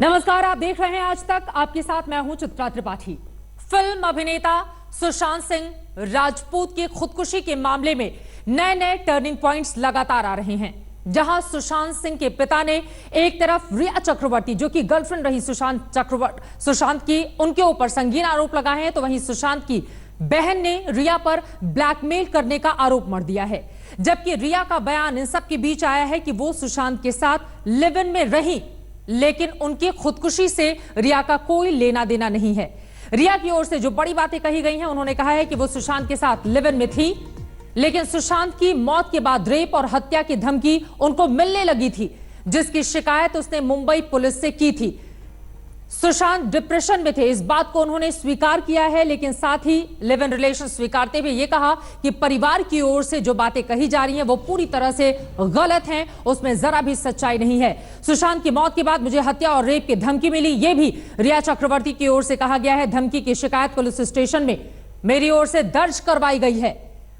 नमस्कार, आप देख रहे हैं आज तक। आपके साथ मैं हूं चित्रा त्रिपाठी। फिल्म अभिनेता सुशांत सिंह राजपूत की खुदकुशी के मामले में नए नए टर्निंग पॉइंट्स लगातार आ रहे हैं। जहां सुशांत सिंह के पिता ने एक तरफ रिया चक्रवर्ती, जो कि गर्लफ्रेंड रही सुशांत की, उनके ऊपर संगीन आरोप लगाए हैं, तो वहीं सुशांत की बहन ने रिया पर ब्लैकमेल करने का आरोप मढ़ दिया है। जबकि रिया का बयान इन सब के बीच आया है कि वो सुशांत के साथ लिव इन में रही, लेकिन उनकी खुदकुशी से रिया का कोई लेना देना नहीं है। रिया की ओर से जो बड़ी बातें कही गई हैं, उन्होंने कहा है कि वो सुशांत के साथ लिव इन में थी, लेकिन सुशांत की मौत के बाद रेप और हत्या की धमकी उनको मिलने लगी थी, जिसकी शिकायत उसने मुंबई पुलिस से की थी। सुशांत डिप्रेशन में थे, इस बात को उन्होंने स्वीकार किया है, लेकिन साथ ही लिव इन रिलेशन स्वीकारते हुए यह कहा कि परिवार की ओर से जो बातें कही जा रही हैं वो पूरी तरह से गलत हैं, उसमें जरा भी सच्चाई नहीं है। सुशांत की मौत के बाद मुझे हत्या और रेप की धमकी मिली, यह भी रिया चक्रवर्ती की ओर से कहा गया है। धमकी की शिकायत पुलिस स्टेशन में मेरी ओर से दर्ज करवाई गई है।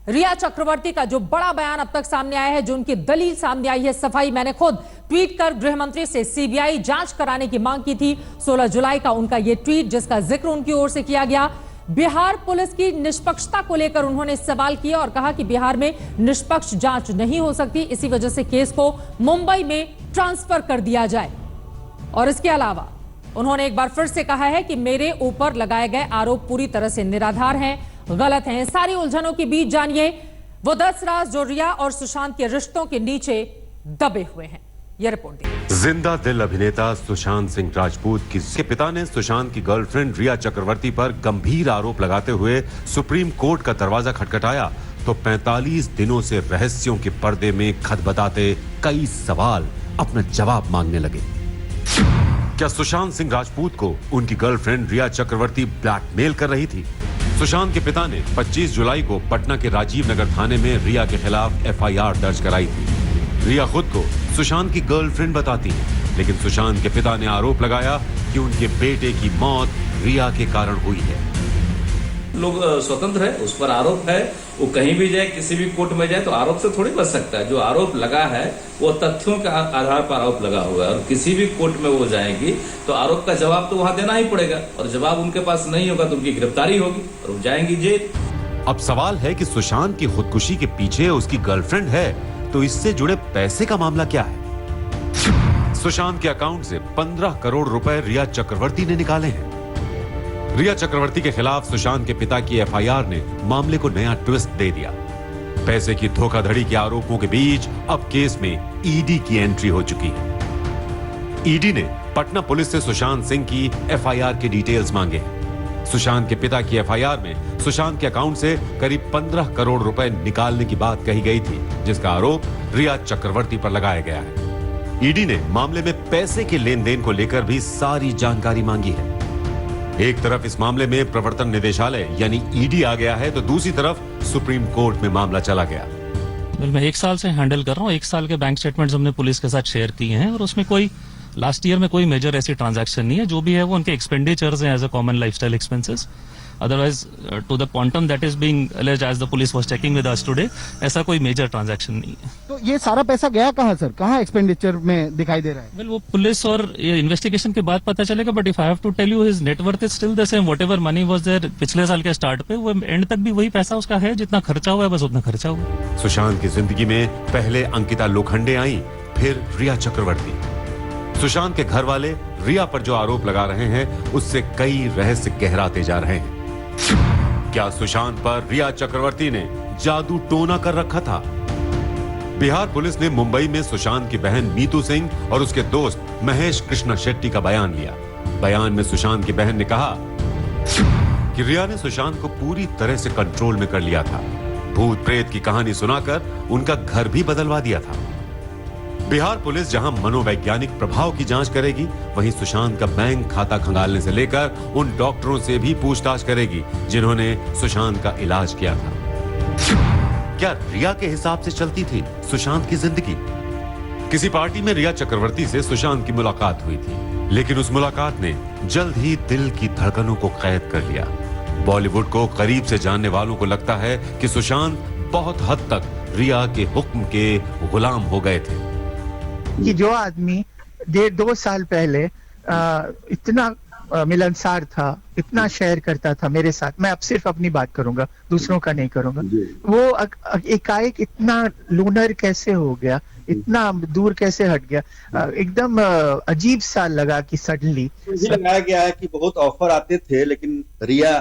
रिया चक्रवर्ती का जो बड़ा बयान अब तक सामने आया है, जो उनकी दलील सामने आई है, सफाई मैंने खुद ट्वीट कर गृह मंत्री से सीबीआई जांच कराने की मांग की थी। 16 जुलाई का उनका यह ट्वीट, जिसका जिक्र उनकी ओर से किया गया। बिहार पुलिस की निष्पक्षता को लेकर उन्होंने सवाल किया और कहा कि बिहार में निष्पक्ष जांच नहीं हो सकती, इसी वजह से केस को मुंबई में ट्रांसफर कर दिया जाए। और इसके अलावा उन्होंने एक बार फिर से कहा है कि मेरे ऊपर लगाए गए आरोप पूरी तरह से निराधार हैं, गलत हैं। सारी उलझनों के बीच जानिए वो 10 राज जो रिया और सुशांत के रिश्तों के नीचे दबे हुए हैं। यह रिपोर्ट दी। जिंदा दिल अभिनेता सुशांत सिंह राजपूत के पिता ने सुशांत की गर्लफ्रेंड रिया चक्रवर्ती पर गंभीर आरोप लगाते हुए सुप्रीम कोर्ट का दरवाजा खटखटाया तो 45 दिनों से रहस्यों के पर्दे में खदबदाते कई सवाल अपना जवाब मांगने लगे। क्या सुशांत सिंह राजपूत को उनकी गर्लफ्रेंड रिया चक्रवर्ती ब्लैकमेल कर रही थी? सुशांत के पिता ने 25 जुलाई को पटना के राजीव नगर थाने में रिया के खिलाफ एफआईआर दर्ज कराई थी। रिया खुद को सुशांत की गर्लफ्रेंड बताती है, लेकिन सुशांत के पिता ने आरोप लगाया कि उनके बेटे की मौत रिया के कारण हुई है। लोग स्वतंत्र है, उस पर आरोप है, वो कहीं भी जाए, किसी भी कोर्ट में जाए तो आरोप से थोड़ी बच सकता है। जो आरोप लगा है वो तथ्यों के आधार पर आरोप लगा हुआ है और किसी भी कोर्ट में वो जाएंगी तो आरोप का जवाब तो वहां देना ही पड़ेगा, और जवाब उनके पास नहीं होगा तो उनकी गिरफ्तारी होगी और वो जाएंगी जेल। अब सवाल है कि सुशांत की खुदकुशी के पीछे उसकी गर्लफ्रेंड है, तो इससे जुड़े पैसे का मामला क्या है? सुशांत के अकाउंट से 15 करोड़ रुपए रिया चक्रवर्ती ने निकाले हैं। रिया चक्रवर्ती के खिलाफ सुशांत के पिता की एफआईआर ने मामले को नया ट्विस्ट दे दिया। पैसे की धोखाधड़ी के आरोपों के बीच अब केस में ईडी की एंट्री हो चुकी है। ईडी ने पटना पुलिस से सुशांत सिंह की एफआईआर के डिटेल्स मांगे हैं। सुशांत के पिता की एफआईआर में सुशांत के अकाउंट से करीब 15 करोड़ रुपए निकालने की बात कही गई थी, जिसका आरोप रिया चक्रवर्ती पर लगाया गया है। ईडी ने मामले में पैसे के लेन देन को लेकर भी सारी जानकारी मांगी है। एक तरफ इस मामले में प्रवर्तन निदेशालय यानी ईडी आ गया है, तो दूसरी तरफ सुप्रीम कोर्ट में मामला चला गया। मैं 1 साल से हैंडल कर रहा हूँ। 1 साल के बैंक स्टेटमेंट्स हमने पुलिस के साथ शेयर किए हैं और उसमें कोई लास्ट ईयर में कोई मेजर ऐसी ट्रांजैक्शन नहीं है। जो भी है वो उनके एक्सपेंडिचर्स हैं as a common lifestyle expenses. Otherwise to the quantum that is being alleged as the police was checking with us today, ऐसा कोई मेजर ट्रांजैक्शन नहीं है। तो ये सारा पैसा गया कहाँ सर? कहाँ एक्सपेंडिचर में दिखाई दे रहा है? वेल वो पुलिस और इन्वेस्टिगेशन के बाद पता चलेगा, but if I have to tell you his net worth is still the same. Whatever money was there पिछले साल के स्टार्ट पे, वो एंड तक भी वही पैसा उसका है, जितना खर्चा हुआ है बस उतना खर्चा हुआ। सुशांत की जिंदगी में पहले अंकिता लोखंडे आई, फिर रिया चक्रवर्ती। सुशांत के घर वाले रिया पर जो आरोप लगा रहे हैं उससे कई रहस्य गहराते जा रहे हैं। क्या सुशांत पर रिया चक्रवर्ती ने जादू टोना कर रखा था? बिहार पुलिस ने मुंबई में सुशांत की बहन मीतू सिंह और उसके दोस्त महेश कृष्णा शेट्टी का बयान लिया। बयान में सुशांत की बहन ने कहा कि रिया ने सुशांत को पूरी तरह से कंट्रोल में कर लिया था। भूत प्रेत की कहानी सुनाकर उनका घर भी बदलवा दिया था। बिहार पुलिस जहां मनोवैज्ञानिक प्रभाव की जांच करेगी, वहीं सुशांत का बैंक खाता खंगालने से लेकर उन डॉक्टरों से भी पूछताछ करेगी जिन्होंने सुशांत का इलाज किया था। क्या रिया के हिसाब से चलती थी सुशांत की जिंदगी? किसी पार्टी में रिया चक्रवर्ती से सुशांत की मुलाकात हुई थी, लेकिन उस मुलाकात ने जल्द ही दिल की धड़कनों को कैद कर लिया। बॉलीवुड को करीब से जानने वालों को लगता है कि सुशांत बहुत हद तक रिया के हुक्म के गुलाम हो गए थे। कि जो आदमी 1.5-2 साल पहले इतना मिलनसार था, इतना शेयर करता था मेरे साथ। मैं अब सिर्फ अपनी बात करूंगा, दूसरों का नहीं करूंगा। वो एकाएक इतना लूनर कैसे हो गया, इतना दूर कैसे हट गया, एकदम अजीब सा लगा कि सडनली लगाया गया है कि बहुत ऑफर आते थे, लेकिन रिया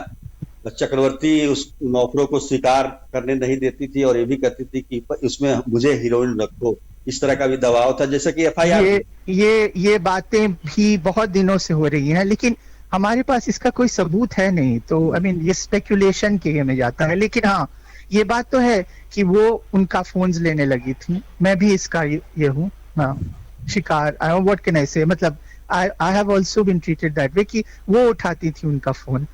चक्रवर्ती उस ऑफरों को स्वीकार करने नहीं देती थी और ये भी कहती थी कि उसमें मुझे हीरोइन रखो। इस तरह का भी दबाव था, जैसे कि एफआईआर ये बातें भी बहुत दिनों से हो रही हैं, लेकिन हमारे पास इसका कोई सबूत है नहीं। तो आई मीन ये स्पेकुलेशन के में जाता है। लेकिन हाँ, ये बात तो है कि वो उनका फोन्स लेने लगी थी। मैं भी इसका ये हूँ शिकार। व्हाट कैन आई से, मतलब I have also been treated that way कि वो उठाती थी उनका फोन,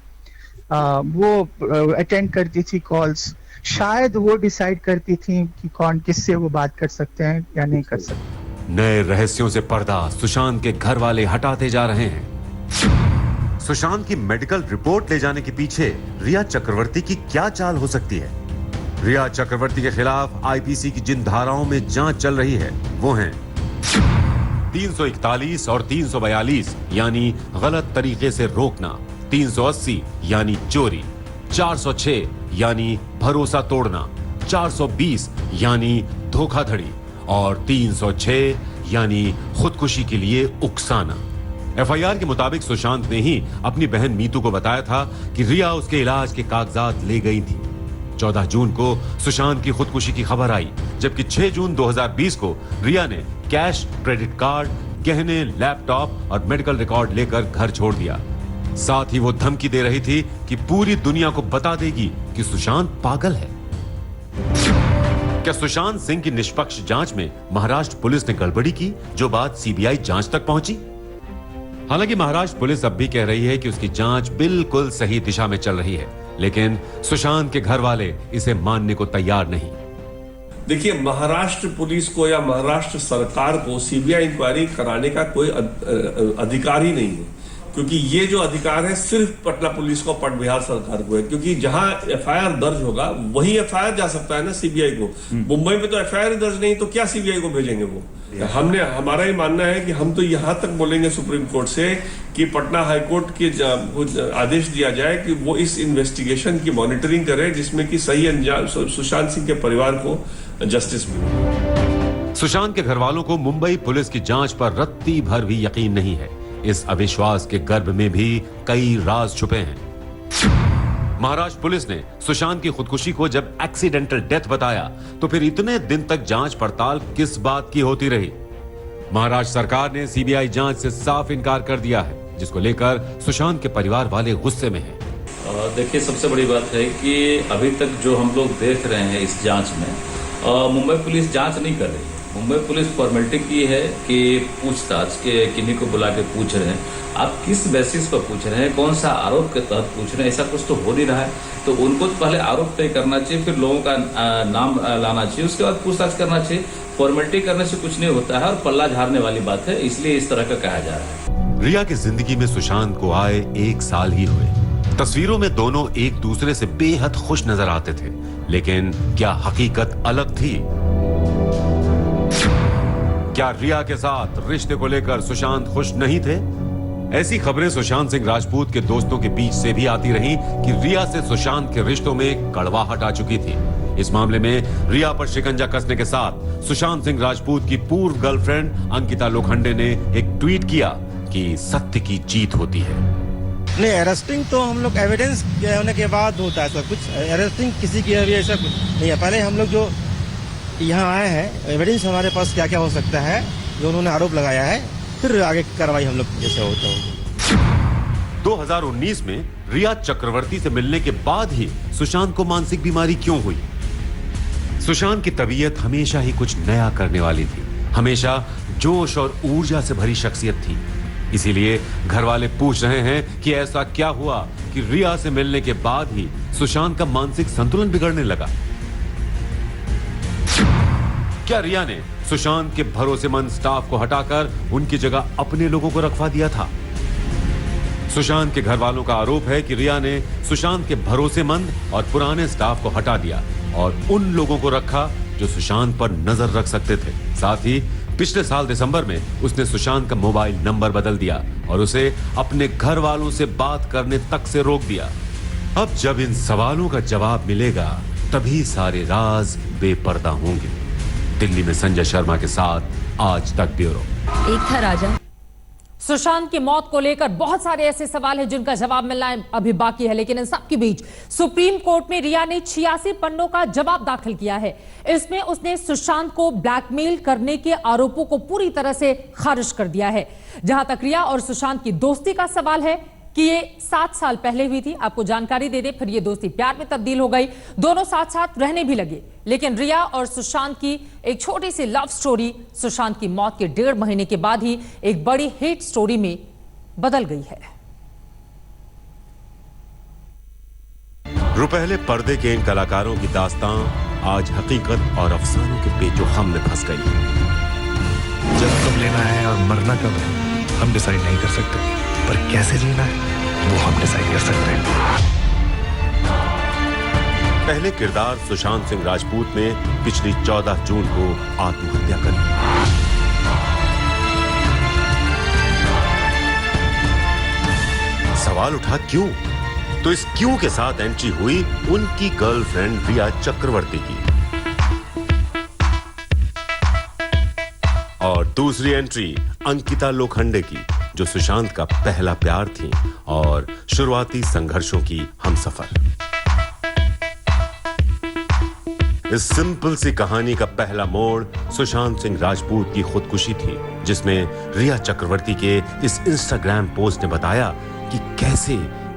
वो अटेंड करती थी कॉल्स। शायद वो डिसाइड करती थी कि कौन किससे वो बात कर सकते हैं या नहीं कर सकते। नए रहस्यों से पर्दा सुशांत के घर वाले हटाते जा रहे हैं। सुशांत की मेडिकल रिपोर्ट ले जाने के पीछे रिया चक्रवर्ती की क्या चाल हो सकती है? रिया चक्रवर्ती के खिलाफ आईपीसी की जिन धाराओं में जांच चल रही है वो हैं 341 और 342 यानी गलत तरीके से रोकना, 380 यानी चोरी, 406 यानी भरोसा तोड़ना, 420 यानी धोखाधड़ी और 306 यानी खुदकुशी के लिए उकसाना। एफआईआर के मुताबिक सुशांत ने ही अपनी बहन मीतू को बताया था कि रिया उसके इलाज के कागजात ले गई थी। 14 जून को सुशांत की खुदकुशी की खबर आई, जबकि 6 जून 2020 को रिया ने कैश, क्रेडिट कार्ड, गहने, लैपटॉप और मेडिकल रिकॉर्ड लेकर घर छोड़ दिया। साथ ही वो धमकी दे रही थी कि पूरी दुनिया को बता देगी कि सुशांत पागल है। क्या सुशांत सिंह की निष्पक्ष जांच में महाराष्ट्र पुलिस ने गड़बड़ी की, जो बात सीबीआई जांच तक पहुंची? हालांकि महाराष्ट्र पुलिस अब भी कह रही है कि उसकी जांच बिल्कुल सही दिशा में चल रही है, लेकिन सुशांत के घर वाले इसे मानने को तैयार नहीं। देखिए, महाराष्ट्र पुलिस को या महाराष्ट्र सरकार को सीबीआई इंक्वायरी कराने का कोई अधिकार ही नहीं है, क्योंकि ये जो अधिकार है सिर्फ पटना पुलिस को, पट बिहार सरकार को है। क्योंकि जहां एफआईआर दर्ज होगा वही एफआईआर जा सकता है ना सीबीआई को। मुंबई में तो एफआईआर दर्ज नहीं, तो क्या सीबीआई को भेजेंगे वो? हमारा ही मानना है कि हम तो यहां तक बोलेंगे सुप्रीम कोर्ट से कि पटना हाईकोर्ट के आदेश दिया जाए कि वो इस इन्वेस्टिगेशन की मॉनिटरिंग करे, जिसमें कि सही अंजाम सुशांत सिंह के परिवार को जस्टिस मिले। सुशांत के घर वालों को मुंबई पुलिस की जांच पर रत्ती भर भी यकीन नहीं है। इस अविश्वास के गर्भ में भी कई राज छुपे हैं। महाराष्ट्र पुलिस ने सुशांत की खुदकुशी को जब एक्सीडेंटल डेथ बताया, तो फिर इतने दिन तक जांच पड़ताल किस बात की होती रही? महाराष्ट्र सरकार ने सीबीआई जांच से साफ इनकार कर दिया है, जिसको लेकर सुशांत के परिवार वाले गुस्से में हैं। देखिए, सबसे बड़ी बात है कि अभी तक जो हम लोग देख रहे हैं इस जांच में, मुंबई पुलिस जांच नहीं कर रही है। मुंबई पुलिस फॉर्मेलिटी की है कि पूछताछ के किन्हीं को बुला के पूछ रहे हैं, आप किस बेसिस पर पूछ रहे हैं, कौन सा आरोप के तहत पूछ रहे हैं, ऐसा कुछ तो हो नहीं रहा है। तो उनको तो पहले आरोप तय करना चाहिए, फिर लोगों का नाम लाना चाहिए, उसके बाद पूछताछ करना चाहिए। फॉर्मेलिटी करने से कुछ नहीं होता है और पल्ला झाड़ने वाली बात है, इसलिए इस तरह का कहा जा रहा है। रिया की जिंदगी में सुशांत को आए 1 साल ही हुए। तस्वीरों में दोनों एक दूसरे से बेहद खुश नजर आते थे, लेकिन क्या हकीकत अलग थी? क्या रिया के साथ रिश्ते को लेकर सुशांत खुश नहीं थे? ऐसी खबरें सुशांत सिंह राजपूत के दोस्तों के बीच से भी आती रही कि रिया से सुशांत के रिश्तों में कड़वाहट आ चुकी थी। इस मामले में रिया पर शिकंजा कसने के साथ सुशांत सिंह राजपूत की पूर्व गर्लफ्रेंड अंकिता लोखंडे ने एक ट्वीट किया कि सत्य की जीत होती है। नहीं, अरेस्टिंग तो हम लोग एविडेंस होने के बाद होता है सब कुछ। अरेस्टिंग किसी की अभी ऐसा कुछ नहीं है। पहले हम लोग जो यहाँ आए हैं, एविडेंस हमारे पास क्या क्या हो सकता है, जो उन्होंने आरोप लगाया है, फिर आगे कार्रवाई हम लोग जैसे होता है। 2019 में रिया चक्रवर्ती से मिलने के बाद ही सुशांत को मानसिक बीमारी क्यों हुई? सुशांत की तबीयत हमेशा ही कुछ नया करने वाली थी, हमेशा जोश और ऊर्जा से भरी शख्सियत थी। इसीलिए घर वाले पूछ रहे हैं कि ऐसा क्या हुआ कि रिया से मिलने के बाद ही सुशांत का मानसिक संतुलन बिगड़ने लगा। क्या रिया ने सुशांत के भरोसेमंद स्टाफ को हटाकर उनकी जगह अपने लोगों को रखवा दिया था? सुशांत के घर वालों का आरोप है कि रिया ने सुशांत के भरोसेमंद और पुराने स्टाफ को हटा दिया और उन लोगों को रखा जो सुशांत पर नजर रख सकते थे। साथ ही पिछले साल दिसंबर में उसने सुशांत का मोबाइल नंबर बदल दिया और उसे अपने घर वालों से बात करने तक से रोक दिया। अब जब इन सवालों का जवाब मिलेगा तभी सारे राज बेपर्दा होंगे। दिल्ली में संजय शर्मा के साथ आज तक ब्यूरो। एक था राजा। सुशांत की मौत को लेकर बहुत सारे ऐसे सवाल हैं जिनका जवाब मिलना अभी बाकी है, लेकिन इन सब के बीच सुप्रीम कोर्ट में रिया ने 86 पन्नों का जवाब दाखिल किया है। इसमें उसने सुशांत को ब्लैकमेल करने के आरोपों को पूरी तरह से खारिज कर दिया है। जहां तक रिया और सुशांत की दोस्ती का सवाल है कि ये 7 साल पहले हुई थी, आपको जानकारी दे दे, फिर ये दोस्ती प्यार में तब्दील हो गई, दोनों साथ साथ रहने भी लगे। लेकिन रिया और सुशांत की एक छोटी सी लव स्टोरी सुशांत की मौत के 1.5 महीने के बाद ही एक बड़ी हिट स्टोरी में बदल गई है। रुपहले पर्दे के इन कलाकारों की दास्तां आज हकीकत और अफसानों के पेचो-खम में फंस गई। जब कब लेना है और मरना कब है हम डिसाइड नहीं कर सकते, पर कैसे जीना है वो हम डिसाइड कर सकते हैं। पहले किरदार सुशांत सिंह राजपूत ने पिछली 14 जून को आत्महत्या कर ली। सवाल उठा क्यों? तो इस क्यों के साथ एंट्री हुई उनकी गर्लफ्रेंड रिया चक्रवर्ती की। और दूसरी एंट्री अंकिता लोखंडे की, जो सुशांत का पहला प्यार थी और शुरुआती संघर्षों की हमसफर। इस सिंपल सी कहानी का पहला मोड़ सुशांत सिंह राजपूत की खुदकुशी थी, जिसमें रिया चक्रवर्ती के इस इंस्टाग्राम पोस्ट ने बताया कि कैसे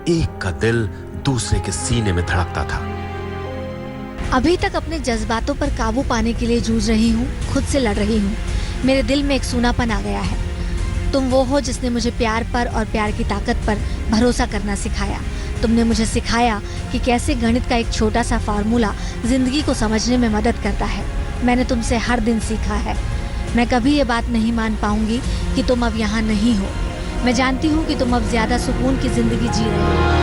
एक का दिल दूसरे के सीने में धड़कता था। अभी तक अपने जज्बातों पर काबू पाने के लिए जूझ रही हूँ, खुद से लड़ रही हूँ। मेरे दिल में एक सूनापन आ गया है। तुम वो हो जिसने मुझे प्यार पर और प्यार की ताकत पर भरोसा करना सिखाया। तुमने मुझे सिखाया कि कैसे गणित का एक छोटा सा फार्मूला जिंदगी को समझने में मदद करता है। मैंने तुमसे हर दिन सीखा है। मैं कभी ये बात नहीं मान पाऊंगी कि तुम अब यहाँ नहीं हो। मैं जानती हूँ कि तुम अब ज्यादा सुकून की जिंदगी जी रहे हो।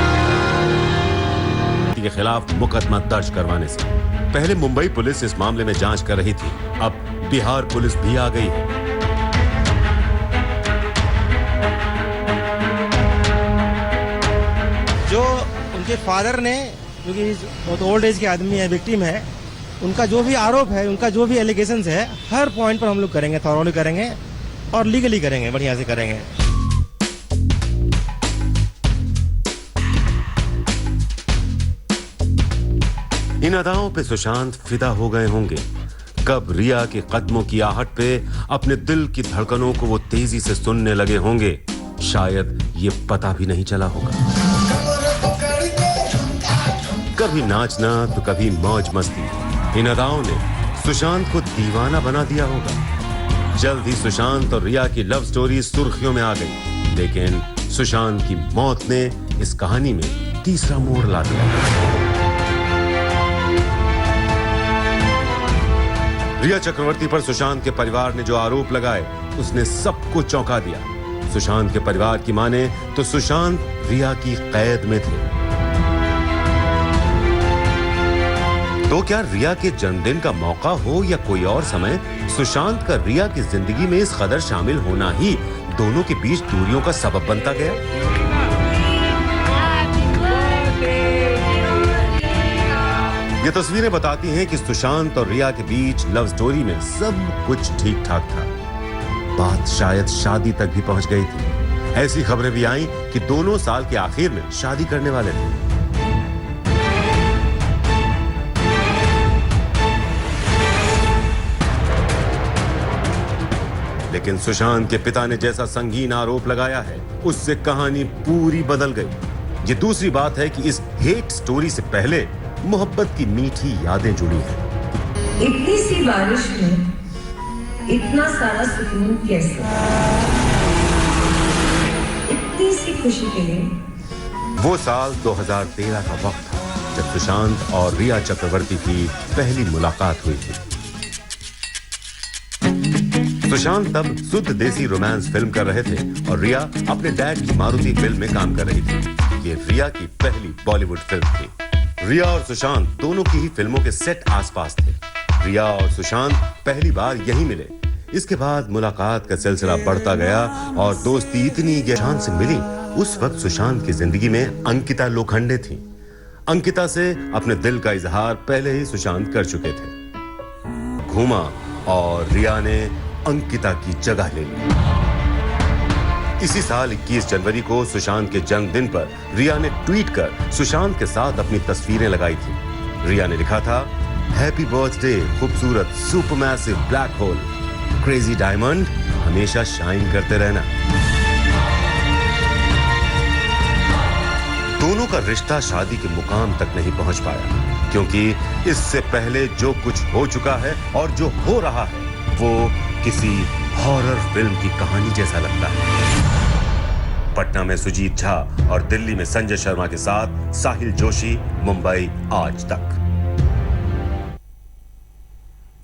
के खिलाफ मुकदमा दर्ज करवाने से पहले मुंबई पुलिस इस मामले में जांच कर रही थी। अब बिहार पुलिस भी आ गई है। जो उनके फादर ने, क्योंकि बहुत ओल्ड एज के आदमी है, विक्टिम है, उनका जो भी आरोप है, उनका जो भी एलिगेशंस है, हर पॉइंट पर हम लोग करेंगे, थॉरोली करेंगे और लीगली करेंगे, बढ़िया से करेंगे। इन अदाओं पे सुशांत फिदा हो गए होंगे। कब रिया के कदमों की आहट पे अपने दिल की धड़कनों को वो तेजी से सुनने लगे होंगे, शायद ये पता भी नहीं चला होगा। कभी नाचना तो कभी मौज मस्ती, इन अदाओं ने सुशांत को दीवाना बना दिया होगा। जल्द ही सुशांत और रिया की लव स्टोरी सुर्खियों में आ गई, लेकिन सुशांत की मौत ने इस कहानी में तीसरा मोड़ ला दिया। रिया चक्रवर्ती पर सुशांत के परिवार ने जो आरोप लगाए, उसने सबको चौंका दिया। सुशांत के परिवार की माने तो सुशांत रिया की कैद में थे। तो क्या रिया के जन्मदिन का मौका हो या कोई और समय, सुशांत का रिया की जिंदगी में इस कदर शामिल होना ही दोनों के बीच दूरियों का सबब बनता गया। ये तस्वीरें बताती हैं कि सुशांत और रिया के बीच लव स्टोरी में सब कुछ ठीक ठाक था। बात शायद शादी तक भी पहुंच गई थी। ऐसी खबरें भी आईं कि दोनों साल के आखिर में शादी करने वाले थे। लेकिन सुशांत के पिता ने जैसा संगीन आरोप लगाया है, उससे कहानी पूरी बदल गई। ये दूसरी बात है कि इस हेट स्टोरी से पहले मोहब्बत की मीठी यादें जुड़ी हैं। इतनी सी बारिश में इतना सारा सुकून कैसे? इतनी सी खुशी के लिए। वो साल 2013 का वक्त था जब सुशांत और रिया चक्रवर्ती की पहली मुलाकात हुई थी। सुशांत तब शुद्ध देसी रोमांस फिल्म कर रहे थे और रिया अपने डैड की मारुति फिल्म में काम कर रही थी। ये रिया की पहली बॉलीवुड फिल्म थी। रिया और सुशांत दोनों की ही फिल्मों के सेट आसपास थे। रिया और सुशांत पहली बार यहीं मिले। इसके बाद मुलाकात का सिलसिला बढ़ता गया और दोस्ती इतनी गहराई से मिली। उस वक्त सुशांत की जिंदगी में अंकिता लोखंडे थी। अंकिता से अपने दिल का इजहार पहले ही सुशांत कर चुके थे। घूमा और रिया ने अंकिता की जगह ले ली। इसी साल 21 जनवरी को सुशांत के जन्मदिन पर रिया ने ट्वीट कर सुशांत के साथ अपनी तस्वीरें लगाई थी। रिया ने लिखा था, हैप्पी बर्थडे खूबसूरत supermassive black hole, crazy diamond, हमेशा शाइन करते रहना। दोनों का रिश्ता शादी के मुकाम तक नहीं पहुंच पाया, क्योंकि इससे पहले जो कुछ हो चुका है और जो हो रहा है वो किसी हॉरर फिल्म की कहानी जैसा लगता है। पटना में सुजीत झा और दिल्ली में संजय शर्मा के साथ साहिल जोशी, मुंबई आज तक।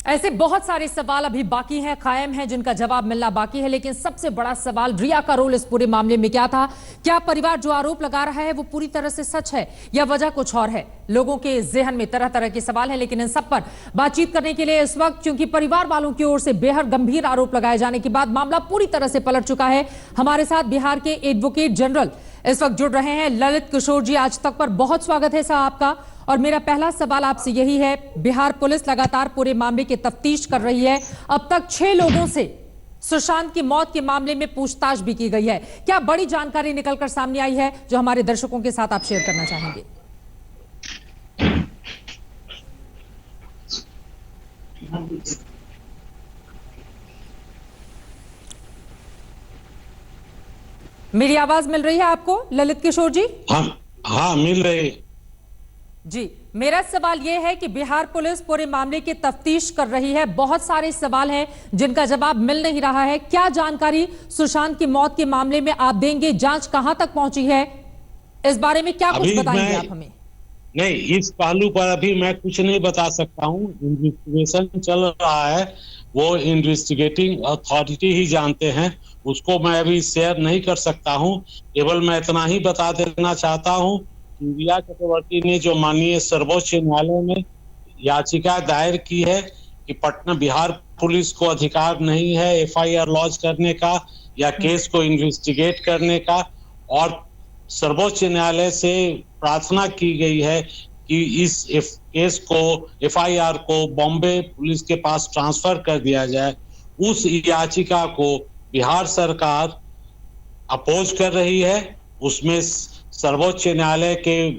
ऐसे बहुत सारे सवाल अभी बाकी हैं, कायम हैं, जिनका जवाब मिलना बाकी है। लेकिन सबसे बड़ा सवाल, रिया का रोल इस पूरे मामले में क्या था? क्या परिवार जो आरोप लगा रहा है वो पूरी तरह से सच है या वजह कुछ और है? लोगों के जहन में तरह तरह के सवाल हैं, लेकिन इन सब पर बातचीत करने के लिए इस वक्त, क्योंकि परिवार वालों की ओर से बेहद गंभीर आरोप लगाए जाने के बाद मामला पूरी तरह से पलट चुका है, हमारे साथ बिहार के एडवोकेट जनरल इस वक्त जुड़ रहे हैं, ललित किशोर जी। आज तक पर बहुत स्वागत है साहब आपका। और मेरा पहला सवाल आपसे यही है, बिहार पुलिस लगातार पूरे मामले की तफ्तीश कर रही है। अब तक 6 लोगों से सुशांत की मौत के मामले में पूछताछ भी की गई है। क्या बड़ी जानकारी निकलकर सामने आई है जो हमारे दर्शकों के साथ आप शेयर करना चाहेंगे? मेरी आवाज मिल रही है आपको ललित किशोर जी? हाँ मिल रही जी। मेरा सवाल यह है कि बिहार पुलिस पूरे मामले की तफ्तीश कर रही है, बहुत सारे सवाल हैं जिनका जवाब मिल नहीं रहा है। क्या जानकारी सुशांत की मौत के मामले में आप देंगे? जांच कहां तक पहुंची है, इस बारे में क्या कुछ बताएंगे आप हमें? नहीं, इस पहलू पर अभी मैं कुछ नहीं बता सकता हूँ। इन्वेस्टिगेशन चल रहा है, वो इन्वेस्टिगेटिंग अथॉरिटी ही जानते हैं, उसको मैं अभी शेयर नहीं कर सकता हूँ। केवल मैं इतना ही बता देना चाहता हूँ कि रिया चक्रवर्ती ने जो माननीय सर्वोच्च न्यायालय में याचिका दायर की है कि पटना बिहार पुलिस को अधिकार नहीं है एफआईआर लॉन्च करने का या केस को इन्वेस्टिगेट करने का, और सर्वोच्च न्यायालय से प्रार्थना की गई है कि इस केस को, एफआईआर को बॉम्बे पुलिस के पास ट्रांसफर कर दिया जाए। उस याचिका को बिहार सरकार अपोज कर रही है। उसमें सर्वोच्च न्यायालय के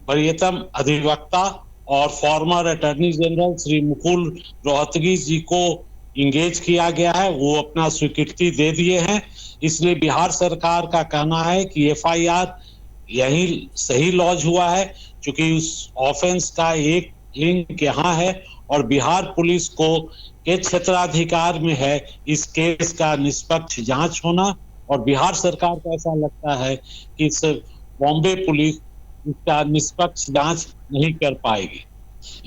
वरीयतम अधिवक्ता और former attorney general Shri Mukul Rohatgi ji को इंगेज किया गया है, वो अपना स्वीकृति दे दिए हैं। इसलिए बिहार सरकार का कहना है कि एफआईआर यही सही लॉन्च हुआ है, क्योंकि उस ऑफेंस का एक लिंक यहाँ है और बिहार पुलिस को के क्षेत्राधिकार में है इस केस का निष्पक्ष जांच होना। और बिहार सरकार को ऐसा लगता है कि बॉम्बे पुलिस इसका निष्पक्ष जांच नहीं कर पाएगी,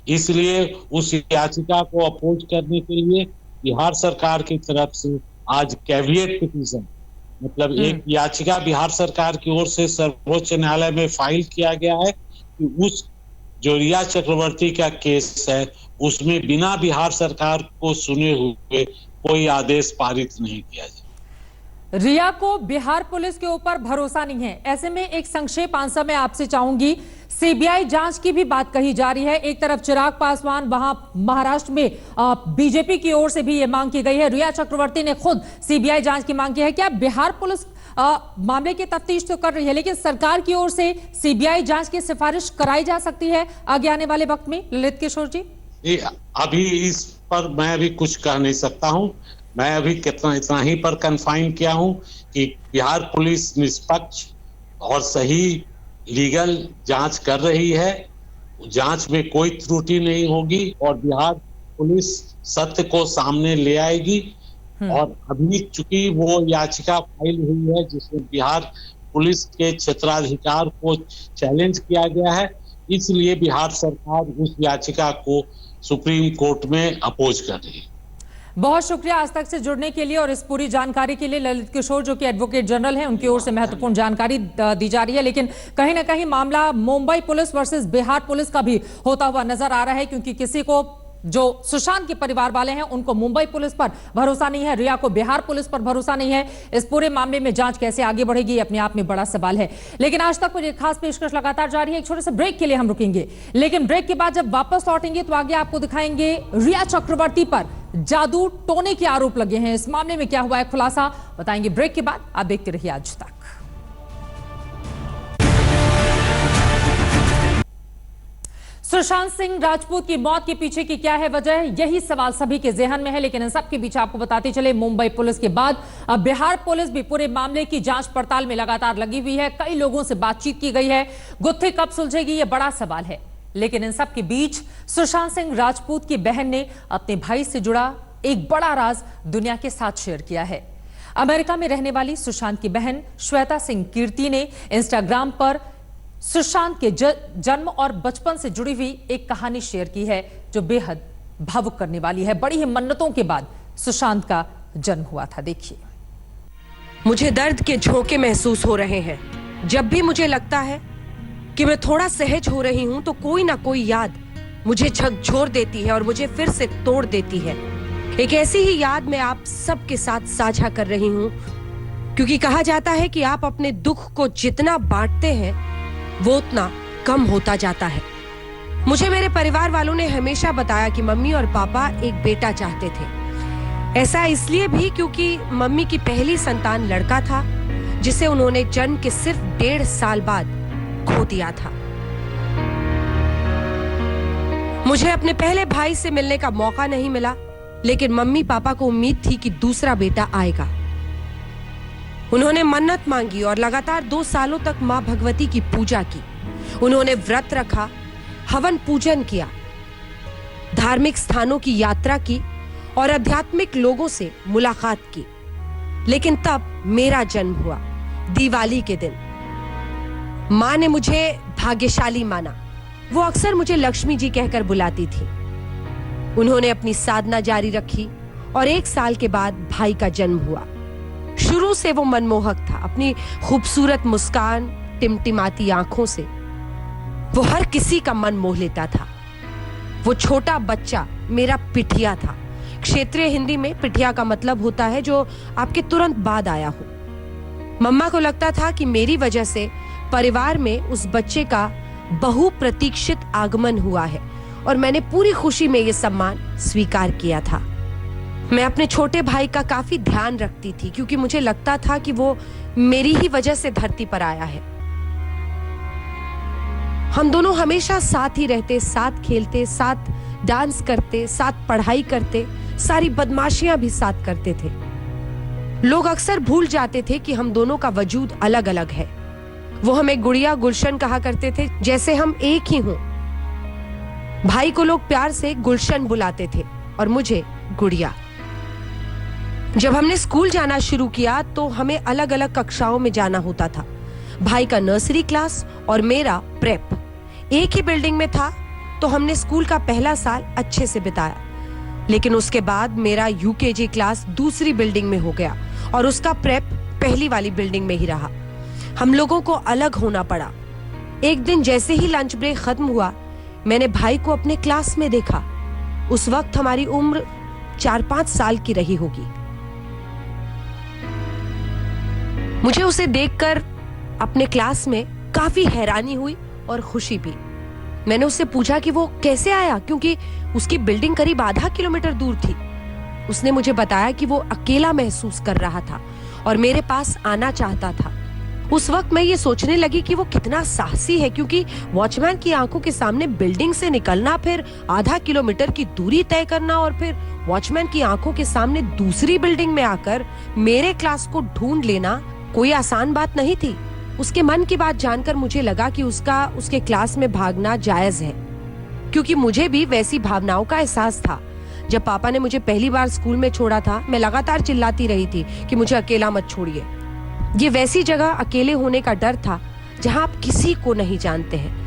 इसलिए उस याचिका को अपोज करने के लिए बिहार सरकार की तरफ से आज कैविएट पिटीशन, मतलब एक याचिका बिहार सरकार की ओर से सर्वोच्च न्यायालय में फाइल किया गया है कि उस जो रिया चक्रवर्ती का केस है उसमें बिना बिहार सरकार को सुने हुए कोई आदेश पारित नहीं किया जाए। रिया को बिहार पुलिस के ऊपर भरोसा नहीं है, ऐसे में एक संक्षेप आंसर मैं आपसे चाहूंगी। सीबीआई जांच की भी बात कही जा रही है, एक तरफ चिराग पासवान, वहां महाराष्ट्र में बीजेपी की ओर से भी ये मांग की गई है, रिया चक्रवर्ती ने खुद सीबीआई जांच की मांग की है। क्या बिहार पुलिस मामले की तफ्तीश तो कर रही है, लेकिन सरकार की ओर से सीबीआई जांच की सिफारिश कराई जा सकती है आगे आने वाले वक्त में? ललित किशोर जी, अभी इस पर मैं अभी कुछ कह नहीं सकता हूं। मैं अभी इतना ही पर कन्फाइन किया हूं कि बिहार पुलिस निष्पक्ष और सही लीगल जांच कर रही है, जांच में कोई त्रुटि नहीं होगी और बिहार पुलिस सत्य को सामने ले आएगी। और अभी चूंकि वो याचिका फाइल हुई है जिसमें बिहार पुलिस के क्षेत्राधिकार को चैलेंज किया गया है, इसलिए बिहार सरकार उस याचिका को सुप्रीम कोर्ट में अपोज कर रही है। बहुत शुक्रिया आज तक से जुड़ने के लिए और इस पूरी जानकारी के लिए। ललित किशोर जो कि एडवोकेट जनरल हैं, उनकी ओर से महत्वपूर्ण जानकारी दी जा रही है। लेकिन कहीं ना कहीं मामला Mumbai police versus Bihar police का भी होता हुआ नजर आ रहा है, क्योंकि किसी को जो सुशांत के परिवार वाले हैं उनको मुंबई पुलिस पर भरोसा नहीं है, रिया को बिहार पुलिस पर भरोसा नहीं है। इस पूरे मामले में जांच कैसे आगे बढ़ेगी अपने आप में बड़ा सवाल है। लेकिन आज तक मुझे खास पेशकश लगातार जारी है। एक छोटे से ब्रेक के लिए हम रुकेंगे, लेकिन ब्रेक के बाद जब वापस लौटेंगे तो आगे आपको दिखाएंगे रिया चक्रवर्ती पर जादू टोने के आरोप लगे हैं। इस मामले में क्या हुआ है खुलासा बताएंगे ब्रेक के बाद। आप देखते रहिए आज तक। सुशांत सिंह राजपूत की मौत के पीछे की क्या है वजह, यही सवाल सभी के जेहन में है। लेकिन इन सब के बीच आपको बताते चले, मुंबई पुलिस के बाद अब बिहार पुलिस भी पूरे मामले की जांच पड़ताल में लगातार लगी हुई है। कई लोगों से बातचीत की गई है। गुत्थी कब सुलझेगी ये बड़ा सवाल है। लेकिन इन सब के बीच सुशांत सिंह राजपूत की बहन ने अपने भाई से जुड़ा एक बड़ा राज दुनिया के साथ शेयर किया है। अमेरिका में रहने वाली सुशांत की बहन श्वेता सिंह कीर्ति ने इंस्टाग्राम पर सुशांत के जन्म और बचपन से जुड़ी हुई एक कहानी शेयर की है जो बेहद भावुक करने वाली है। बड़ी ही मन्नतों के बाद सुशांत का जन्म हुआ था। देखिए। मुझे दर्द के झोंके महसूस हो रहे हैं। जब भी मुझे लगता है कि मैं थोड़ा सहज हो रही हूं तो कोई ना कोई याद मुझे झकझोर देती है और मुझे फिर से तोड़ देती है। एक ऐसी ही याद मैं आप सबके साथ साझा कर रही हूं, क्योंकि कहा जाता है कि आप अपने दुख को जितना बांटते हैं वो उतना कम होता जाता है। मुझे मेरे परिवार वालों ने हमेशा बताया कि मम्मी और पापा एक बेटा चाहते थे। ऐसा इसलिए भी क्योंकि मम्मी की पहली संतान लड़का था जिसे उन्होंने जन्म के सिर्फ 1.5 साल बाद खो दिया था। मुझे अपने पहले भाई से मिलने का मौका नहीं मिला, लेकिन मम्मी पापा को उम्मीद थी कि दूसरा बेटा आएगा। उन्होंने मन्नत मांगी और लगातार 2 सालों तक मां भगवती की पूजा की। उन्होंने व्रत रखा, हवन पूजन किया, धार्मिक स्थानों की यात्रा की और आध्यात्मिक लोगों से मुलाकात की। लेकिन तब मेरा जन्म हुआ, दिवाली के दिन। मां ने मुझे भाग्यशाली माना। वो अक्सर मुझे लक्ष्मी जी कहकर बुलाती थी। उन्होंने अपनी साधना जारी रखी और 1 साल के बाद भाई का जन्म हुआ। शुरू से वो मनमोहक था। अपनी खूबसूरत मुस्कान, टिमटिमाती आंखों से वो हर किसी का मन मोह लेता था। वो छोटा बच्चा मेरा पिठिया था। क्षेत्रीय हिंदी में पिठिया का मतलब होता है जो आपके तुरंत बाद आया हो। मम्मा को लगता था कि मेरी वजह से परिवार में उस बच्चे का बहुप्रतीक्षित आगमन हुआ है और मैंने पूरी खुशी में ये सम्मान स्वीकार किया था। मैं अपने छोटे भाई का काफी ध्यान रखती थी क्योंकि मुझे लगता था कि वो मेरी ही वजह से धरती पर आया है। हम दोनों हमेशा साथ ही रहते, साथ खेलते, साथ डांस करते, साथ पढ़ाई करते, सारी बदमाशियां भी साथ करते थे। लोग अक्सर भूल जाते थे कि हम दोनों का वजूद अलग अलग है। वो हमें गुड़िया गुलशन कहा करते थे, जैसे हम एक ही हों। भाई को लोग प्यार से गुलशन बुलाते थे और मुझे गुड़िया। जब हमने स्कूल जाना शुरू किया तो हमें अलग अलग कक्षाओं में जाना होता था। भाई का नर्सरी क्लास और मेरा प्रेप एक ही बिल्डिंग में था, तो हमने स्कूल का पहला साल अच्छे से बिताया। लेकिन उसके बाद मेरा यूकेजी क्लास दूसरी बिल्डिंग में हो गया और उसका प्रेप पहली वाली बिल्डिंग में ही रहा। हम लोगों को अलग होना पड़ा। एक दिन जैसे ही लंच ब्रेक खत्म हुआ, मैंने भाई को अपने क्लास में देखा। उस वक्त हमारी उम्र 4-5 साल की रही होगी। मुझे उसे देखकर अपने क्लास में काफी हैरानी हुई और खुशी भी। मैंने उससे पूछा कि वो कैसे आया, क्योंकि उसकी बिल्डिंग करीब आधा किलोमीटर दूर थी। उसने मुझे बताया कि वो अकेला महसूस कर रहा था और मेरे पास आना चाहता था। उस वक्त मैं ये सोचने लगी कि वो कितना साहसी है, क्योंकि वॉचमैन की आंखों के सामने बिल्डिंग से निकलना, फिर आधा किलोमीटर की दूरी तय करना और फिर वॉचमैन की आंखों के सामने दूसरी बिल्डिंग में आकर मेरे क्लास को ढूंढ लेना कोई आसान बात नहीं थी। उसके मन की बात जानकर मुझे लगा कि उसके क्लास में भागना जायज है, क्योंकि मुझे भी वैसी भावनाओं का एहसास था। जब पापा ने मुझे पहली बार स्कूल में छोड़ा था, मैं लगातार चिल्लाती रही थी कि मुझे अकेला मत छोड़िए। ये वैसी जगह अकेले होने का डर था जहां आप किसी को नहीं जानते हैं।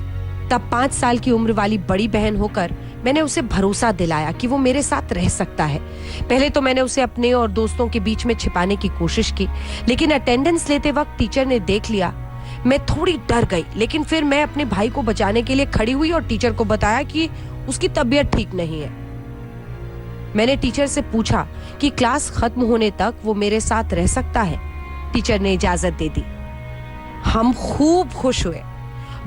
तब 5 साल की उम्र वाली बड़ी बहन होकर मैंने उसे भरोसा दिलाया कि वो मेरे साथ रह सकता है। पहले तो मैंने उसे अपने और दोस्तों के बीच में छिपाने की कोशिश की, लेकिन अटेंडेंस लेते वक्त टीचर ने देख लिया। मैं थोड़ी डर गई, लेकिन फिर मैं अपने भाई को बचाने के लिए खड़ी हुई और टीचर को बताया कि उसकी तबीयत ठीक नहीं है। मैंने टीचर से पूछा कि क्लास खत्म होने तक वो मेरे साथ रह सकता है। टीचर ने इजाजत दे दी। हम खूब खुश हुए।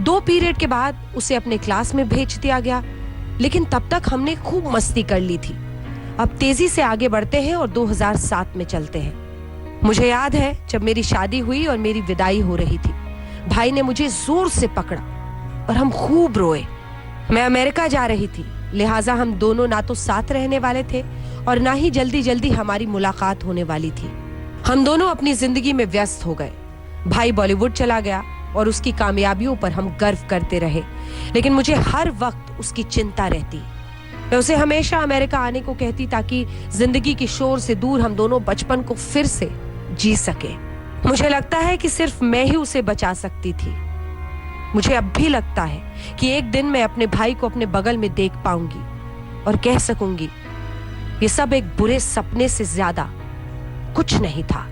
2 पीरियड के बाद उसे अपने क्लास में भेज दिया गया, लेकिन तब तक हमने खूब मस्ती कर ली थी। अब तेजी से आगे बढ़ते हैं और 2007 में चलते हैं। मुझे याद है जब मेरी शादी हुई और मेरी विदाई हो रही थी, भाई ने मुझे जोर से पकड़ा और हम खूब रोए। मैं अमेरिका जा रही थी, लिहाजा हम दोनों ना तो साथ रहने वाले थे और ना ही जल्दी जल्दी हमारी मुलाकात होने वाली थी। हम दोनों अपनी जिंदगी में व्यस्त हो गए। भाई बॉलीवुड चला गया और उसकी कामयाबियों पर हम गर्व करते रहे, लेकिन मुझे हर वक्त उसकी चिंता रहती। मैं उसे हमेशा अमेरिका आने को कहती ताकि जिंदगी की शोर से दूर हम दोनों बचपन को फिर से जी सके। मुझे लगता है कि सिर्फ मैं ही उसे बचा सकती थी। मुझे अब भी लगता है कि एक दिन मैं अपने भाई को अपने बगल में देख पाऊंगी और कह सकूंगी ये सब एक बुरे सपने से ज्यादा कुछ नहीं था।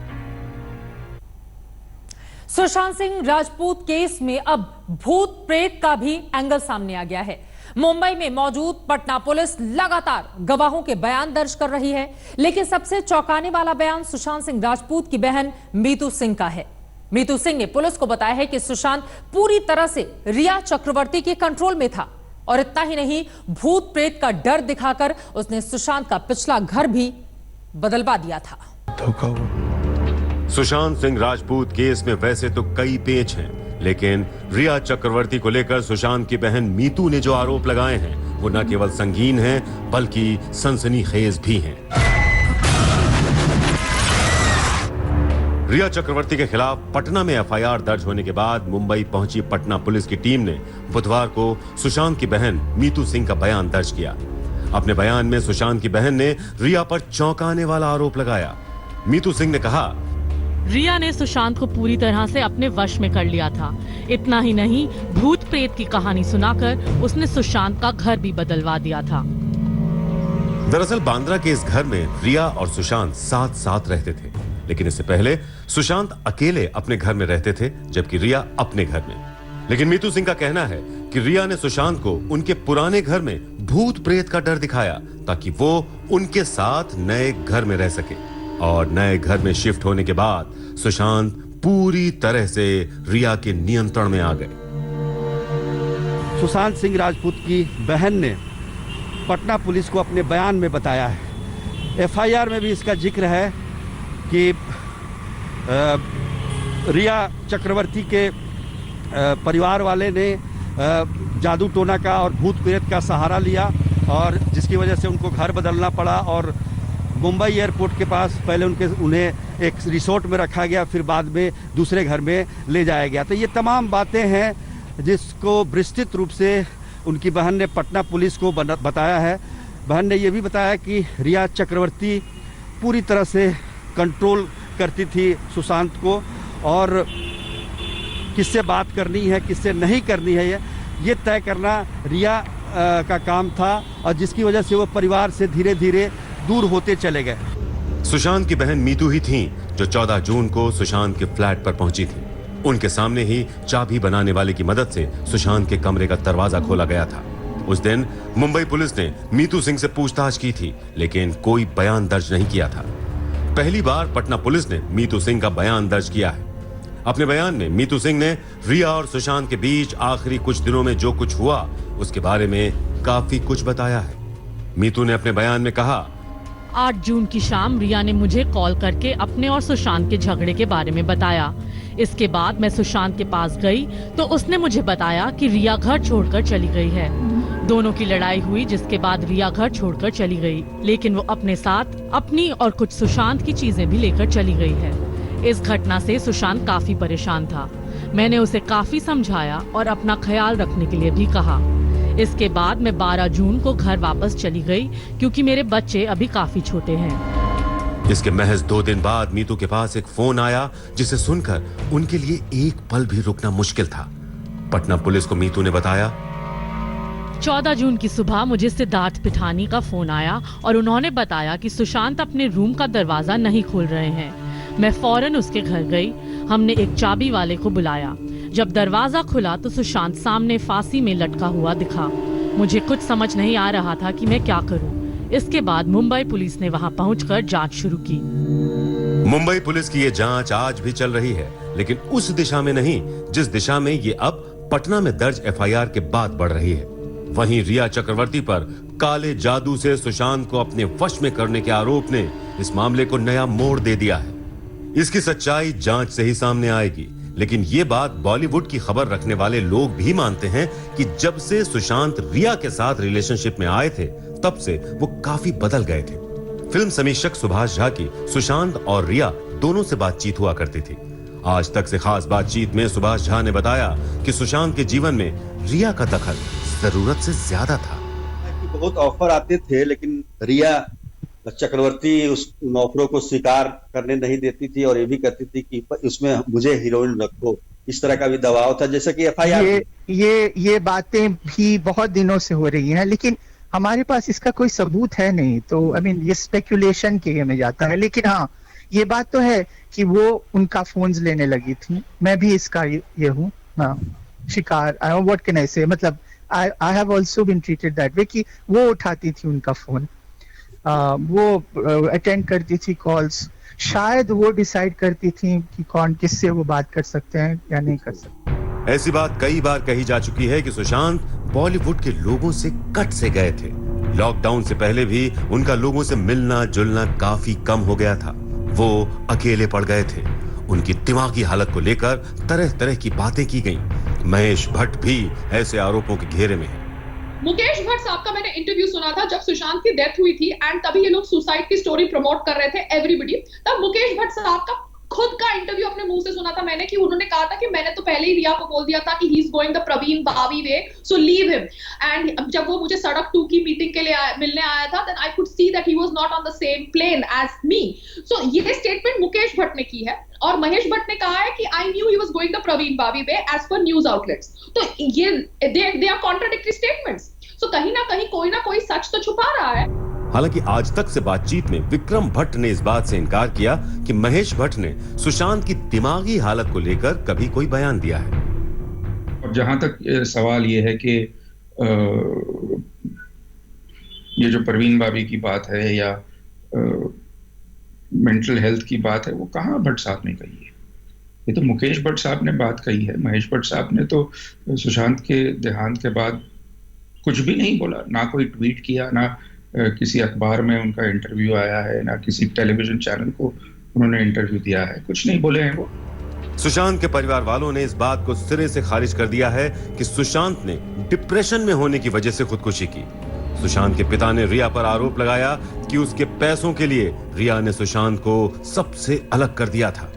सुशांत सिंह राजपूत केस में अब भूत प्रेत का भी एंगल सामने आ गया है। मुंबई में मौजूद पटना पुलिस लगातार गवाहों के बयान दर्ज कर रही है, लेकिन सबसे चौंकाने वाला बयान सुशांत सिंह राजपूत की बहन मीतू सिंह का है। मीतू सिंह ने पुलिस को बताया है कि सुशांत पूरी तरह से रिया चक्रवर्ती के कंट्रोल में था, और इतना ही नहीं, भूत प्रेत का डर दिखाकर उसने सुशांत का पिछला घर भी बदलवा दिया था। सुशांत सिंह राजपूत केस में वैसे तो कई पेच हैं, लेकिन रिया चक्रवर्ती को लेकर सुशांत की बहन मीतू ने जो आरोप लगाए हैं वो न केवल संगीन हैं बल्कि सनसनीखेज भी हैं। रिया चक्रवर्ती के खिलाफ पटना में एफआईआर दर्ज होने के बाद मुंबई पहुंची पटना पुलिस की टीम ने बुधवार को सुशांत की बहन मीतू सिंह का बयान दर्ज किया। अपने बयान में सुशांत की बहन ने रिया पर चौंकाने वाला आरोप लगाया। मीतू सिंह ने कहा, रिया ने सुशांत को पूरी तरह से अपने वश में कर लिया था। इतना ही नहीं, भूत प्रेत की कहानी सुनाकर उसने सुशांत का घर भी बदलवा दिया था। दरअसल बांद्रा के इस घर में रिया और सुशांत साथ साथ रहते थे, लेकिन इससे पहले सुशांत अकेले अपने घर में रहते थे जबकि रिया अपने घर में। लेकिन मीतू सिंह का कहना है कि रिया ने सुशांत को उनके पुराने घर में भूत प्रेत का डर दिखाया ताकि वो उनके साथ नए घर में रह सके, और नए घर में शिफ्ट होने के बाद सुशांत पूरी तरह से रिया के नियंत्रण में आ गए। सुशांत सिंह राजपूत की बहन ने पटना पुलिस को अपने बयान में बताया है, एफआईआर में भी इसका जिक्र है कि रिया चक्रवर्ती के परिवार वाले ने जादू टोना का और भूत प्रेत का सहारा लिया, और जिसकी वजह से उनको घर बदलना पड़ा, और मुंबई एयरपोर्ट के पास पहले उन्हें एक रिसोर्ट में रखा गया, फिर बाद में दूसरे घर में ले जाया गया। तो ये तमाम बातें हैं जिसको विस्तृत रूप से उनकी बहन ने पटना पुलिस को बताया है। बहन ने ये भी बताया कि रिया चक्रवर्ती पूरी तरह से कंट्रोल करती थी सुशांत को, और किससे बात करनी है किससे नहीं करनी है ये तय करना रिया का काम था, और जिसकी वजह से वो परिवार से धीरे धीरे दूर होते चले गए। सुशांत की बहन मीतू ही थी जो 14 जून को सुशांत के फ्लैट पर पहुंची थी। उनके सामने ही चाबी बनाने वाले की मदद से सुशांत के कमरे का दरवाजा खोला गया था। उस दिन मुंबई पुलिस ने मीतू सिंह से पूछताछ की थी, लेकिन कोई बयान दर्ज नहीं किया था। पहली बार पटना पुलिस ने मीतू सिंह का बयान दर्ज किया है। अपने बयान में मीतू सिंह ने रिया और सुशांत के बीच आखिरी कुछ दिनों में जो कुछ हुआ उसके बारे में काफी कुछ बताया है। मीतू ने अपने बयान में कहा, 8 जून की शाम रिया ने मुझे कॉल करके अपने और सुशांत के झगड़े के बारे में बताया। इसके बाद मैं सुशांत के पास गई तो उसने मुझे बताया कि रिया घर छोड़कर चली गई है। दोनों की लड़ाई हुई, जिसके बाद रिया घर छोड़कर चली गई, लेकिन वो अपने साथ अपनी और कुछ सुशांत की चीजें भी लेकर चली गई है। इस घटना से सुशांत काफी परेशान था। मैंने उसे काफी समझाया और अपना ख्याल रखने के लिए भी कहा। इसके बाद मैं 12 जून को घर वापस चली गई क्योंकि मेरे बच्चे अभी काफी छोटे हैं। इसके महज 2 दिन बाद मीतू के पास एक फोन आया जिसे सुनकर उनके लिए एक पल भी रुकना मुश्किल था। पटना पुलिस को मीतू ने बताया, 14 जून की सुबह मुझे सिद्धार्थ पिठानी का फोन आया और उन्होंने बताया कि सुशांत अपने रूम का दरवाजा नहीं खोल रहे हैं। मैं फौरन उसके घर गई। हमने एक चाबी वाले को बुलाया। जब दरवाजा खुला तो सुशांत सामने फांसी में लटका हुआ दिखा। मुझे कुछ समझ नहीं आ रहा था कि मैं क्या करूं। इसके बाद मुंबई पुलिस ने वहां पहुंचकर जांच शुरू की। मुंबई पुलिस की ये जांच आज भी चल रही है, लेकिन उस दिशा में नहीं जिस दिशा में ये अब पटना में दर्ज एफआईआर के बाद बढ़ रही है। वहीं रिया चक्रवर्ती पर काले जादू से सुशांत को अपने वश में करने के आरोप ने इस मामले को नया मोड़ दे दिया है। इसकी सच्चाई जांच से ही सामने आएगी, लेकिन ये बात बॉलीवुड की खबर रखने वाले लोग भी मानते हैं कि जब से सुशांत रिया के साथ रिलेशनशिप में आए थे, तब से वो काफी बदल गए थे। फिल्म समीक्षक सुभाष झा की सुशांत और रिया दोनों से बातचीत हुआ करती थी। आज तक से खास बातचीत में सुभाष झा ने बताया कि सुशांत के जीवन में रिया का दखल जरूरत से ज्यादा था। बहुत ऑफर आते थे, लेकिन रिया चक्रवर्ती उस ऑफरों को स्वीकार करने नहीं देती थी और ये भी कहती थी कि उसमें मुझे हीरोइन रखो। इस तरह का भी दबाव था, जैसे कि एफआईआर। ये बातें भी बहुत दिनों से हो रही हैं, लेकिन हमारे पास इसका कोई सबूत है नहीं, तो ये स्पेकुलेशन के में जाता है। लेकिन हाँ, ये बात तो है कि वो उनका फोन्स लेने लगी थी। मैं भी इसका ये हूँ शिकार। व्हाट कैन आई से, मतलब I have also been treated that way कि वो उठाती थी उनका फोन, वो अटेंड करती थी कॉल्स, शायद वो डिसाइड करती थी कि कौन किससे वो बात कर सकते हैं या नहीं कर सकते। ऐसी बात कई बार कही जा चुकी है कि सुशांत बॉलीवुड के लोगों से कट से गए थे। लॉकडाउन से पहले भी उनका लोगों से मिलना जुलना काफी कम हो गया था। वो अकेले पड़ गए थे। उनकी दिमागी हालत को लेकर तरह तरह की बातें की गईं। महेश भट्ट भी ऐसे आरोपों के घेरे में है। मुकेश भट्ट साहब का मैंने इंटरव्यू सुना था जब सुशांत की डेथ हुई थी, एंड तभी ये लोग सुसाइड की स्टोरी प्रमोट कर रहे थे एवरीबडी। तब मुकेश भट्ट साहब का खुद का इंटरव्यू अपने मुंह से सुना था मैंने कि उन्होंने कहा था कि मैंने तो पहले ही रिया को बोल दिया था कि he is going the Parveen Babi way, so leave him. And जब वो मुझे सड़क 2 की मीटिंग के लिए मिलने आया था, then I could see that he was not on the same plane as me. So ये स्टेटमेंट मुकेश भट्ट ने की है, और महेश भट्ट ने कहा है कि I knew he was going the Parveen Babi way as per news outlets. तो ये they are contradictory statements. So कहीं ना कोई सच तो छुपा रहा है। हालांकि आज तक से बातचीत में विक्रम भट्ट ने इस बात से इनकार किया कि महेश भट्ट ने सुशांत की दिमागी हालत को लेकर कभी कोई बयान दिया है। और जहां तक सवाल ये है कि ये जो परवीन बाबी की बात है या मेंटल हेल्थ की बात है, वो कहाँ भट्ट साहब ने कही है? ये तो मुकेश भट्ट साहब ने बात कही है। महेश भट्ट साहब ने तो सुशांत के देहांत के बाद कुछ भी नहीं बोला, ना कोई ट्वीट किया, ना किसी अखबार में उनका इंटरव्यू आया है, ना किसी टेलीविजन चैनल को उन्होंने इंटरव्यू दिया है, कुछ नहीं बोले हैं वो। सुशांत के परिवार वालों ने इस बात को सिरे से खारिज कर दिया है कि सुशांत ने डिप्रेशन में होने की वजह से खुदकुशी की। सुशांत के पिता ने रिया पर आरोप लगाया कि उसके पैसों के लिए रिया ने सुशांत को सबसे अलग कर दिया था।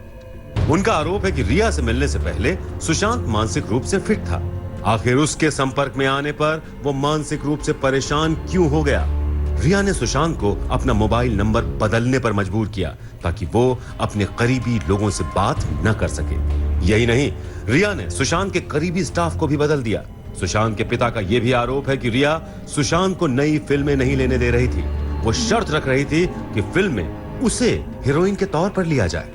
उनका आरोप है कि रिया से मिलने से पहले सुशांत मानसिक रूप से फिट था। आखिर उसके संपर्क में आने पर वो मानसिक रूप से परेशान क्यों हो गया? रिया ने सुशांत को अपना मोबाइल नंबर बदलने पर मजबूर किया ताकि वो अपने करीबी लोगों से बात न कर सके। यही नहीं, रिया ने सुशांत के करीबी स्टाफ को भी बदल दिया। सुशांत के पिता का यह भी आरोप है कि रिया सुशांत को नई फिल्में नहीं लेने दे रही थी। वो शर्त रख रही थी कि फिल्म में उसे हीरोइन के तौर पर लिया जाए।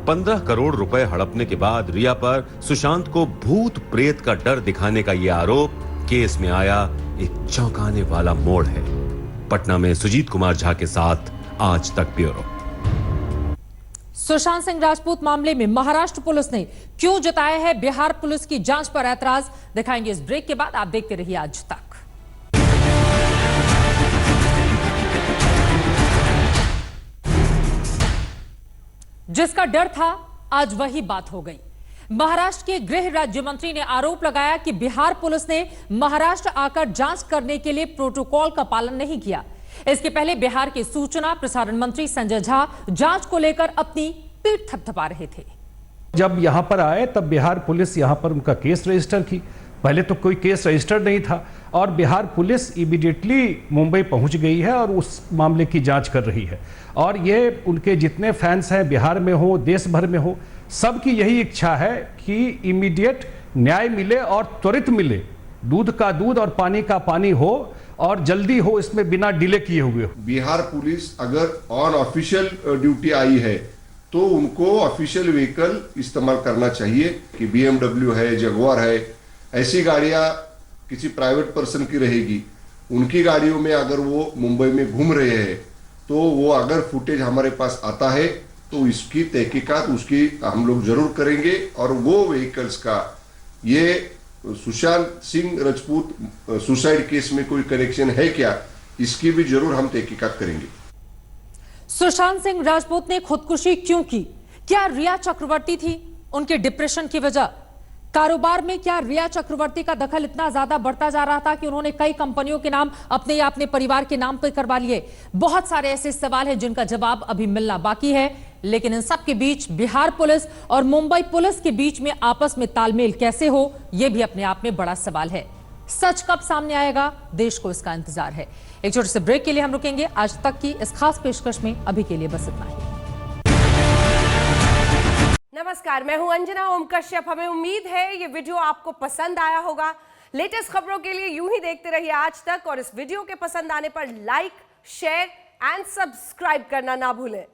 15 करोड़ रुपए हड़पने के बाद रिया पर सुशांत को भूत प्रेत का डर दिखाने का यह आरोप केस में आया एक चौंकाने वाला मोड़ है। पटना में सुजीत कुमार झा के साथ आज तक ब्यूरो। सुशांत सिंह राजपूत मामले में महाराष्ट्र पुलिस ने क्यों जताया है बिहार पुलिस की जांच पर ऐतराज, दिखाएंगे इस ब्रेक के बाद। आप देखते रहिए आज तक। जिसका डर था आज वही बात हो गई। महाराष्ट्र के गृह राज्य मंत्री ने आरोप लगाया कि बिहार पुलिस ने महाराष्ट्र आकर जांच करने के लिए प्रोटोकॉल का पालन नहीं किया। इसके पहले बिहार के सूचना प्रसारण मंत्री संजय झा जांच को लेकर अपनी पीठ थपथपा रहे थे। जब यहां पर आए तब बिहार पुलिस यहां पर उनका केस रजिस्टर की। पहले तो कोई केस रजिस्टर नहीं था और बिहार पुलिस इमीडिएटली मुंबई पहुंच गई है और उस मामले की जांच कर रही है। और ये उनके जितने फैंस हैं बिहार में हो, देश भर में हो, सबकी यही इच्छा है कि इमीडिएट न्याय मिले और त्वरित मिले, दूध का दूध और पानी का पानी हो और जल्दी हो, इसमें बिना डिले किए हुए। बिहार पुलिस अगर ऑन ऑफिशियल ड्यूटी आई है तो उनको ऑफिशियल व्हीकल इस्तेमाल करना चाहिए कि BMW है, जगुआर है, ऐसी गाड़ियां किसी प्राइवेट पर्सन की रहेगी, उनकी गाड़ियों में अगर वो मुंबई में घूम रहे हैं तो वो अगर फुटेज हमारे पास आता है तो इसकी तहकीकात उसकी हम लोग जरूर करेंगे और वो व्हीकल्स का ये सुशांत सिंह राजपूत सुसाइड केस में कोई कनेक्शन है क्या, इसकी भी जरूर हम तहकीकात करेंगे। सुशांत सिंह राजपूत ने खुदकुशी क्यों की? क्या रिया चक्रवर्ती थी उनके डिप्रेशन की वजह? कारोबार में क्या रिया चक्रवर्ती का दखल इतना ज्यादा बढ़ता जा रहा था कि उन्होंने कई कंपनियों के नाम अपने या अपने परिवार के नाम पर करवा लिए? बहुत सारे ऐसे सवाल हैं जिनका जवाब अभी मिलना बाकी है। लेकिन इन सब के बीच बिहार पुलिस और मुंबई पुलिस के बीच में आपस में तालमेल कैसे हो, यह भी अपने आप में बड़ा सवाल है। सच कब सामने आएगा, देश को इसका इंतजार है। एक छोटे से ब्रेक के लिए हम रुकेंगे। आज तक की इस खास पेशकश में अभी के लिए बस इतना ही। नमस्कार, मैं हूं अंजना ओम कश्यप। हमें उम्मीद है ये वीडियो आपको पसंद आया होगा। लेटेस्ट खबरों के लिए यूं ही देखते रहिए आज तक और इस वीडियो के पसंद आने पर लाइक, शेयर एंड सब्सक्राइब करना ना भूलें।